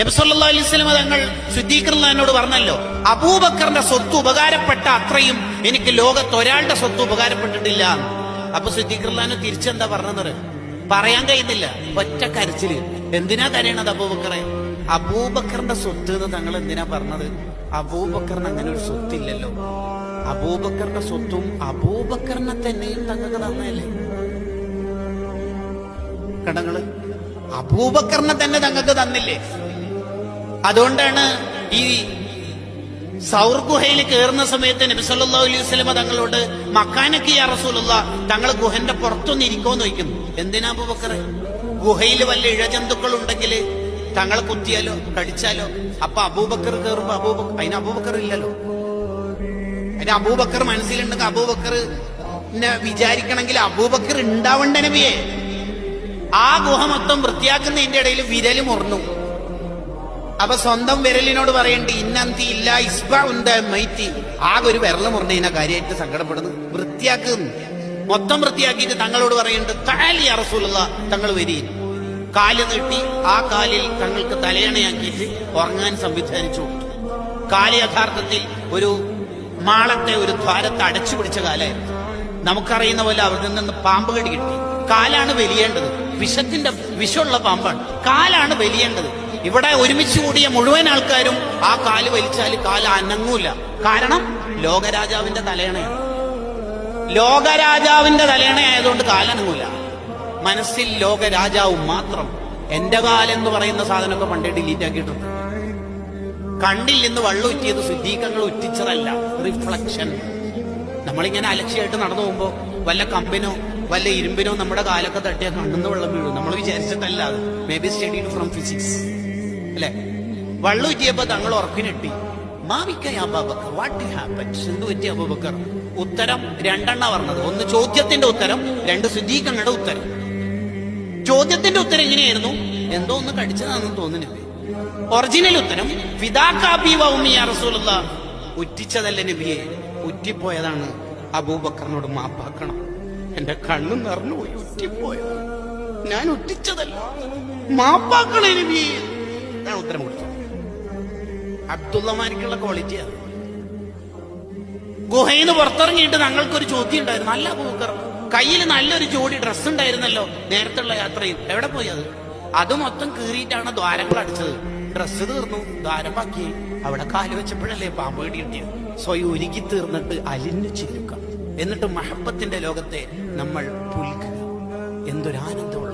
നബി സല്ലല്ലാഹു അലൈഹി വസല്ലം തങ്ങൾ സിദ്ദീഖ് റളിയല്ലാഹുവിനോട് പറഞ്ഞല്ലോ, അബൂബക്കറിന്റെ സ്വത്ത് ഉപകാരപ്പെട്ട അത്രയും എനിക്ക് ലോകത്ത് ഒരാളുടെ സ്വത്ത് ഉപകാരപ്പെട്ടിട്ടില്ല. അപ്പൊ സിദ്ദീഖ് റളിയല്ലാഹു തിരിച്ചെന്താ പറഞ്ഞത് പറയാൻ കഴിയുന്നില്ല. ഒറ്റ കരച്ചില്. എന്തിനാ കരയണത് അബൂബക്കറെ? അബൂബക്കറിന്റെ സ്വത്ത് എന്ന് തങ്ങൾ എന്തിനാ പറഞ്ഞത്? അബൂബക്കറിന് അങ്ങനെ ഒരു സ്വത്തില്ലല്ലോ. അബൂബക്കറിന്റെ സ്വത്തും അബൂബക്കറിനെ തന്നെയും തങ്ങൾക്ക് തന്നല്ലേ. കടങ്ങള് അബൂബക്കറിനെ തന്നെ തങ്ങൾക്ക് തന്നില്ലേ. അതുകൊണ്ടാണ് ഈ സൗർ ഗുഹയിൽ കയറുന്ന സമയത്ത് നബി സല്ലല്ലാഹു അലൈഹി വസല്ലം തങ്ങളോട് മക്കാനക്ക് യാ റസൂലുള്ളാഹ് തങ്ങൾ ഗുഹന്റെ പുറത്തൊന്ന് ഇരിക്കോന്ന് ചോദിക്കുന്നു. എന്തിനാ അബൂബക്കറെ? ഗുഹയിൽ വല്ല ഇഴജന്തുക്കൾ ഉണ്ടെങ്കിൽ തങ്ങളെ കുത്തിയാലോ കടിച്ചാലോ? അപ്പൊ അബൂബക്കർ കയറുമ്പോ അതിന് അബൂബക്കർ ഇല്ലല്ലോ. അതിന് അബൂബക്കർ മനസ്സിലുണ്ടെങ്കിൽ അബൂബക്കർ വിചാരിക്കണമെങ്കിൽ അബൂബക്കർ ഉണ്ടാവണ്ട നബിയെ. ആ ഗുഹ മൊത്തം വൃത്തിയാക്കുന്നതിന്റെ ഇടയിൽ വിരല് മുറിഞ്ഞു. അപ്പൊ സ്വന്തം വിരലിനോട് പറയണ്ടി ഇന്നന്തി ഇല്ല ഇസ്ബി. ആകെ ഒരു വിരല് മുറിഞ്ഞതിനെ കാര്യമായിട്ട് സങ്കടപ്പെടുന്നു. വൃത്തിയാക്കുന്നു, മൊത്തം വൃത്തിയാക്കിയിട്ട് തങ്ങളോട് പറയുന്നുണ്ട് തആലി യാ റസൂലുള്ളാഹ്, തങ്ങൾ വരീൻ. കാല് നീട്ടി ആ കാലിൽ തങ്ങൾക്ക് തലയണയാക്കിയിട്ട് ഉറങ്ങാൻ സംവിധാനിച്ചു കൊടുത്തു. കാല് യഥാർത്ഥത്തിൽ ഒരു മാളത്തെ ഒരു ദ്വാരത്തെ അടച്ചു പിടിച്ച കാലായിരുന്നു. നമുക്കറിയുന്ന പോലെ അവിടെ നിന്ന് പാമ്പ് കടി കിട്ടി. കാലാണ് വലിയേണ്ടത്. വിഷമുള്ള പാമ്പാണ്. കാലാണ് വലിയേണ്ടത്. ഇവിടെ ഒരുമിച്ച് കൂടിയ മുഴുവൻ ആൾക്കാരും ആ കാല് വലിച്ചാൽ കാല് അനങ്ങൂല. കാരണം ലോകരാജാവിന്റെ തലയണയാണ്. ലോകരാജാവിന്റെ തലയണയായതുകൊണ്ട് കാലനങ്ങൂല. മനസ്സിൽ ലോകരാജാവും മാത്രം. എന്റെ കാലെന്ന് പറയുന്ന സാധനമൊക്കെ പണ്ടേ ഡിലീറ്റ് ആക്കിയിട്ടുണ്ട്. കണ്ണിൽ നിന്ന് വെള്ളം ഉറ്റിയത് ശുദ്ധീകങ്ങൾ ഉറ്റിച്ചതല്ല, റിഫ്ലക്ഷൻ. നമ്മളിങ്ങനെ അലക്ഷ്യമായിട്ട് നടന്നു പോകുമ്പോ വല്ല കമ്പിനോ വല്ല ഇരുമ്പിനോ നമ്മുടെ കാലൊക്കെ തട്ടിയാൽ കണ്ണെന്ന് വെള്ളം വീഴും. നമ്മൾ വിചാരിച്ചിട്ടല്ല. അത് may be studied from physics അല്ലെ. വെള്ളം ഉറ്റിയപ്പോ തങ്ങൾ ഉറക്കിനെട്ടി. What happens? എന്ത് പറ്റി അബൂബക്കർ? ഉത്തരം രണ്ടെണ്ണ പറഞ്ഞത്. ഒന്ന് ചോദ്യത്തിന്റെ ഉത്തരം, രണ്ട് ശുദ്ധീകങ്ങളുടെ ഉത്തരം. ചോദ്യത്തിന്റെ ഉത്തരം എങ്ങനെയായിരുന്നു? എന്തോ ഒന്ന് കടിച്ചതാണെന്ന് തോന്നുന്നില്ല. ഒറിജിനൽ ഉത്തരം ഫിദാകാബി വ ഉമ്മി യാ റസൂലുള്ളാഹ്, ഉറ്റിച്ചതല്ല നബിയെ, ഉറ്റിപ്പോയതാണ്. അബൂബക്കറിനോട് മാപ്പാക്കണം. എന്റെ കണ്ണു നിറഞ്ഞുപോയി. ഉറ്റിപ്പോയത് ഞാൻ ഉറ്റിച്ചതല്ല, മാപ്പാക്കണേ നബിയെ. ഞാൻ ഉത്തരം കൊടുത്തു. അബ്ദുള്ളമാർക്കുള്ള ക്വാളിറ്റിയാണ്. ഗുഹയിന്ന് പുറത്തിറങ്ങിയിട്ട് ഞങ്ങൾക്കൊരു ചോദ്യം ഉണ്ടായിരുന്നു. നല്ല അബൂബക്കർ കയ്യിൽ നല്ലൊരു ജോഡി ഡ്രസ്സ് ഉണ്ടായിരുന്നല്ലോ നേരത്തുള്ള യാത്രയിൽ, എവിടെ പോയി അത്? അത് മൊത്തം കീറിയിട്ടാണ് ദ്വാരങ്ങൾ അടിച്ചത്. ഡ്രസ്സ് തീർന്നു, ദ്വാരം ബാക്കി. അവിടെ കാല് വെച്ചപ്പോഴല്ലേ പാമ്പ് കടി കിട്ടിയത്. സ്വയം ഒരുക്കി തീർന്നിട്ട് അലിഞ്ഞു ചിരിക്കുക. എന്നിട്ട് മഹബത്തിന്റെ ലോകത്തെ നമ്മൾ പുൽക്കുക. എന്തൊരാനന്ദമുള്ള